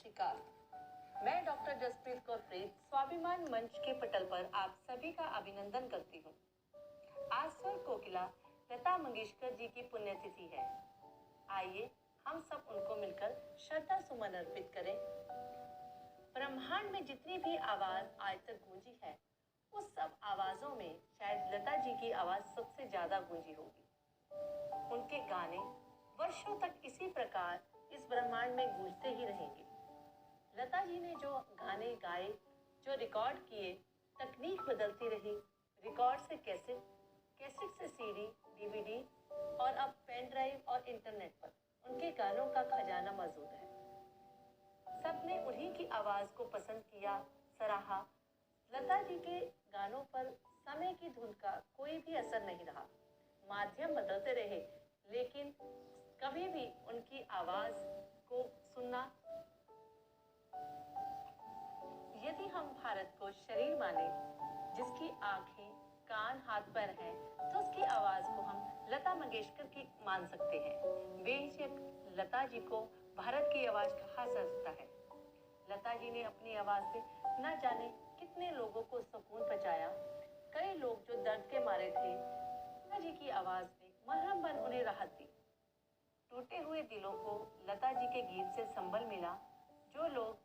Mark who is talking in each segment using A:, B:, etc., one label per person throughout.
A: नमस्कार। मैं डॉक्टर जसप्रीत कौर प्रीत स्वाभिमान मंच के पटल पर आप सभी का अभिनंदन करती हूँ। आज स्वर कोकिला लता मंगेशकर जी की पुण्यतिथि है। आइए हम सब उनको मिलकर श्रद्धा सुमन अर्पित करें। ब्रह्मांड में जितनी भी आवाज आज तक गूंजी है, उस सब आवाजों में शायद लता जी की आवाज सबसे ज्यादा गूंजी होगी। उनके गाने वर्षों तक इसी प्रकार इस ब्रह्मांड में गूंजते ही रहेंगे। लता जी ने जो गाने गाए, जो रिकॉर्ड किए, तकनीक बदलती रही, रिकॉर्ड से कैसेट, कैसेट से सीडी, डीवीडी और अब पेन ड्राइव और इंटरनेट पर उनके गानों का खजाना मौजूद है। सबने उन्हीं की आवाज को पसंद किया, सराहा। लता जी के गानों पर समय की धुन का कोई भी असर नहीं रहा। माध्यम बदलते रहे, लेकिन कभी भी उनकी आवाज को सुनना। यदि हम भारत को शरीर माने, जिसकी आंखें, कान, हाथ पैर हैं, तो उसकी आवाज को हम लता मंगेशकर की मान सकते हैं। बेशक लता जी को भारत की आवाज कहा जा सकता है। लता जी ने अपनी आवाज से न जाने कितने लोगों को सुकून पहुंचाया। कई लोग जो दर्द के मारे थे, लता जी की आवाज ने मरहम बन उन्हें राहत दी। टूटे हुए दिलों को लता जी के गीत से संबल मिला। जो लोग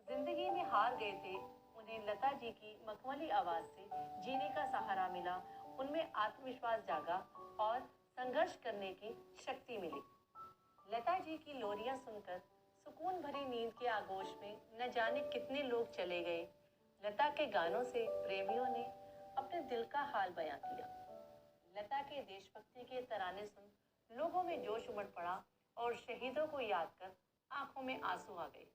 A: जिंदगी में हार गए थे, उन्हें लता जी की मखमली आवाज से जीने का सहारा मिला। उनमें आत्मविश्वास जागा और संघर्ष करने की शक्ति मिली। लता जी की लोरियां सुनकर सुकून भरी नींद के आगोश में न जाने कितने लोग चले गए। लता के गानों से प्रेमियों ने अपने दिल का हाल बयां किया। लता के देशभक्ति के तराने सुन लोगों में जोश उमड़ पड़ा और शहीदों को याद कर आंखों में आंसू आ गए।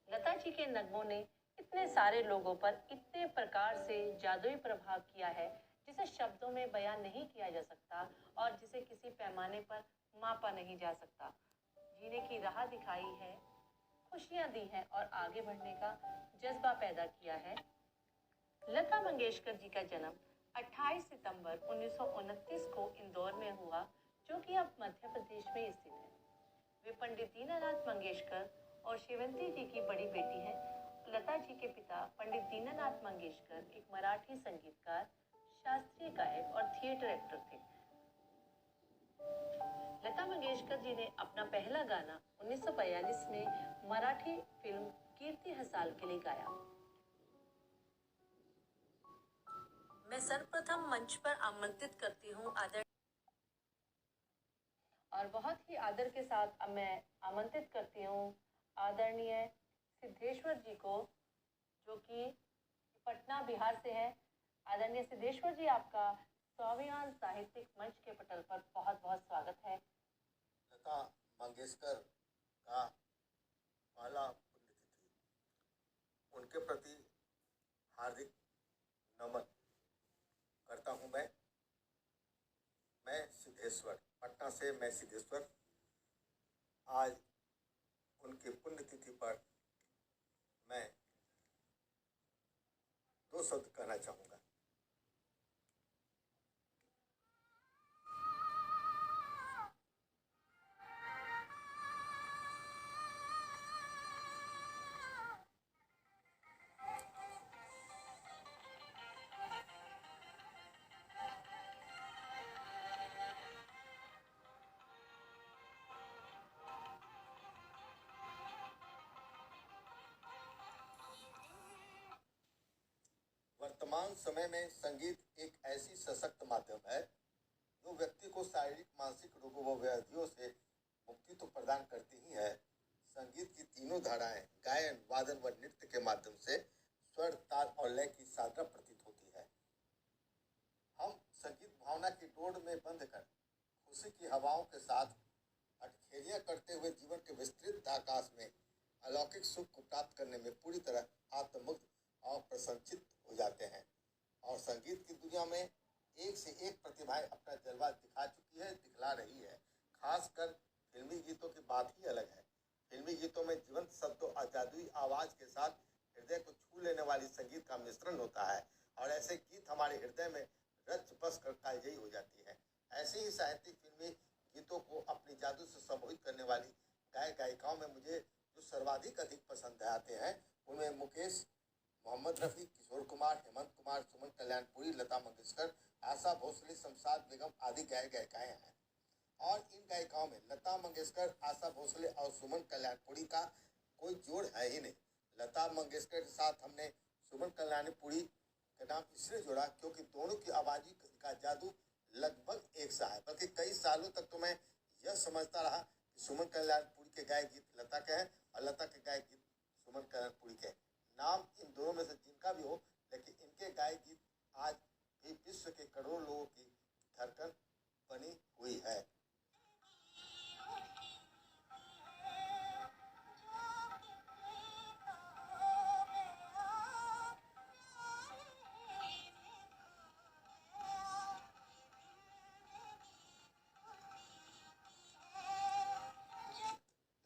A: लता जी के नगमों ने इतने सारे लोगों पर इतने प्रकार से जादुई प्रभाव किया है, जिसे शब्दों में बयान नहीं किया जा सकता और जिसे किसी पैमाने पर मापा नहीं जा सकता। जीने की राह दिखाई है, खुशियां दी हैं और आगे बढ़ने का जज्बा पैदा किया है। लता मंगेशकर जी का जन्म 28 सितंबर 1929 को इंदौर में हुआ, जो कि अब मध्य प्रदेश में स्थित है। वे पंडित दीनानाथ मंगेशकर और शेवंती जी की बड़ी बेटी हैं। लता जी के पिता पंडित दीनानाथ मंगेशकर एक मराठी संगीतकार, शास्त्रीय गायक और थिएटर एक्टर थे। लता मंगेशकर जी ने अपना पहला गाना 1942 में मराठी फिल्म कीर्ति हसाल के लिए गाया। मैं सर्वप्रथम मंच पर आमंत्रित करती हूँ और बहुत ही आदर के साथ अब मैं आमंत्रित करती हूँ आदरणीय सिद्धेश्वर जी को, जो कि पटना बिहार से है। आदरणीय सिद्धेश्वर जी, आपका स्वाभिमान साहित्यिक मंच के पटल पर बहुत बहुत स्वागत है।
B: लता मंगेशकर का पहला पुण्यतिथि, उनके प्रति हार्दिक नमन करता हूँ। मैं सिद्धेश्वर, पटना से मैं सिद्धेश्वर, आज उनकी पुण्यतिथि पर मैं 2 शब्द कहना चाहूँगा। वर्तमान समय में संगीत एक ऐसी सशक्त माध्यम है जो व्यक्ति को शारीरिक, मानसिक रोगों व व्याधियों से मुक्ति तो प्रदान करती ही है, संगीत की तीनों धाराएं गायन, वादन व नृत्य के माध्यम से स्वर, ताल और लय की साधना प्रतीत होती है। हम संगीत भावना की डोर में बंध कर खुशी की हवाओं के साथ अटखेलियां करते हुए जीवन के विस्तृत आकाश में अलौकिक सुख को प्राप्त करने में पूरी तरह आत्ममुग्ध और प्रसन्नचित्त हो जाते हैं। और संगीत की दुनिया में एक से एक प्रतिभाएं अपना जलवा दिखा चुकी है, दिखला रही है। खासकर फिल्मी गीतों की बात ही अलग है। फिल्मी गीतों में जीवंत शब्दों और जादुई आवाज के साथ हृदय को छू लेने वाली संगीत का मिश्रण होता है और ऐसे गीत हमारे हृदय में रच बस कर कायजयी हो जाती है। ऐसे ही साहित्यिक फिल्मी गीतों को अपनी जादू से सम्मोहित करने वाली गायक गायिकाओं में मुझे जो सर्वाधिक अधिक पसंद आते हैं उनमें मुकेश, मोहम्मद रफी, किशोर कुमार, हेमंत कुमार, सुमन कल्याणपुरी, लता मंगेशकर, आशा भोसले, शमशाद बेगम आदि गायिकाएं हैं। और इन गायिकाओं में लता मंगेशकर, आशा भोसले और सुमन कल्याणपुरी का कोई जोड़ है ही नहीं। लता मंगेशकर के साथ हमने सुमन कल्याणपुरी का नाम इसलिए जोड़ा क्योंकि दोनों की आवाज़ का जादू लगभग एक सा है। बल्कि कई सालों तक तो मैं यह समझता रहा कि सुमन कल्याणपुरी के गाय गीत लता के हैं और लता के गाय गीत सुमन कल्याणपुरी के। नाम इन दोनों में से जिनका भी हो, लेकिन इनके गाय गीत आज भी विश्व के करोड़ों लोगों की धड़कन बनी हुई है।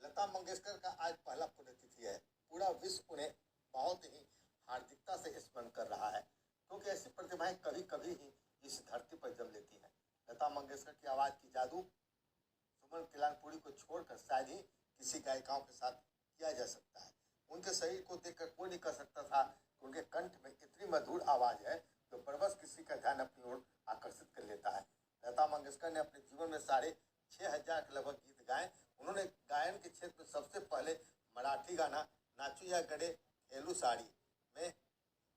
B: लता मंगेशकर का आज पहला पुण्यतिथि है। पूरा विश्व उन्हें बहुत ही हार्दिकता से स्मरण कर रहा है क्योंकि ऐसी प्रतिभाएं कभी कभी ही इस धरती पर जन्म लेती हैं। लता मंगेशकर की आवाज़ की जादू सुमन कल्याणपुरी को छोड़कर शायद ही किसी गायिकाओं के साथ किया जा सकता है। उनके शरीर को देखकर कोई नहीं कह सकता था कि उनके कंठ में इतनी मधुर आवाज़ है जो बरबस किसी का ध्यान अपनी ओर आकर्षित कर लेता है। लता मंगेशकर ने अपने जीवन में 6,500 के लगभग गीत गाए। उन्होंने गायन के क्षेत्र में सबसे पहले मराठी गाना नाचू या गड़े हेलू साड़ी में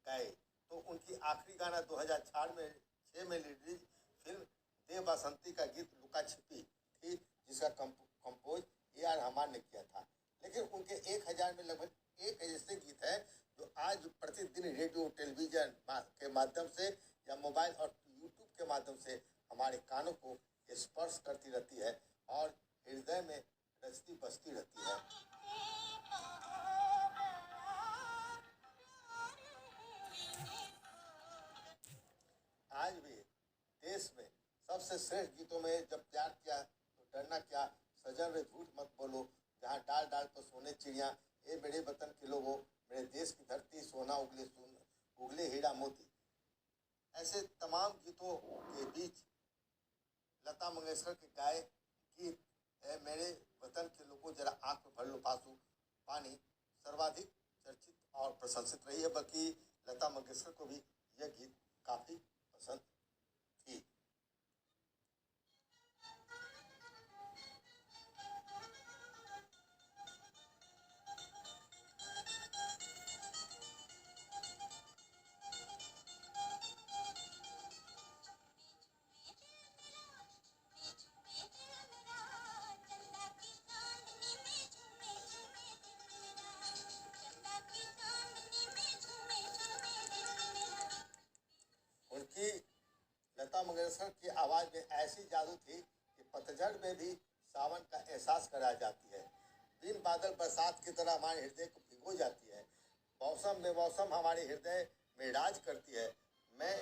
B: गाए। तो उनकी आखिरी गाना 2006 में रिलीज फिल्म देव बसंती का गीत लुका छिपी थी, जिसका कंपोज A.R. रहमान ने किया था। लेकिन उनके 1000 में लगभग एक ऐसे गीत है जो आज प्रतिदिन रेडियो, टेलीविजन के माध्यम से या मोबाइल और यूट्यूब के माध्यम से हमारे कानों को स्पर्श करती रहती है और हृदय में रचती बसती रहती है। आज भी देश में सबसे श्रेष्ठ गीतों में जब प्यार किया तो डरना क्या, सजन रे झूठ मत बोलो, जहाँ डाल डाल पर सोने चिड़िया, ये मेरे वतन के लोगों, मेरे देश की धरती, सोना उगले हीरा मोती, ऐसे तमाम गीतों के बीच लता मंगेशकर के गाए गीत है मेरे वतन के लोगों जरा आंख में भर लो पासू पानी सर्वाधिक चर्चित और प्रशंसित रही है। बल्कि लता मंगेशकर को भी यह गीत काफी पसंद थी। उनकी लता मंगेशकर की आवाज़ में ऐसी जादू थी कि पतझड़ में भी सावन का एहसास करा जाती है। दिन बादल बरसात की तरह हमारे हृदय को भिगो जाती है। मौसम बेमौसम हमारे हृदय में राज करती है। मैं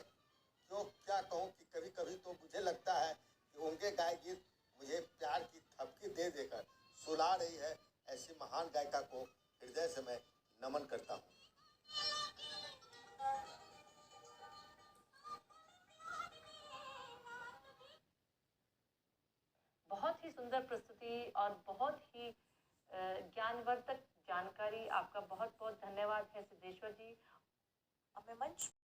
B: क्यों क्या कहूँ कि कभी कभी तो मुझे लगता है कि उनके गाए गीत मुझे प्यार की थपकी दे देकर सुला रही है। ऐसी महान गायिका को हृदय से मैं नमन करता हूँ।
A: बहुत ही सुंदर प्रस्तुति और बहुत ही ज्ञानवर्धक जानकारी। आपका बहुत बहुत धन्यवाद है सिद्धेश्वर जी।
C: अब मैं मंच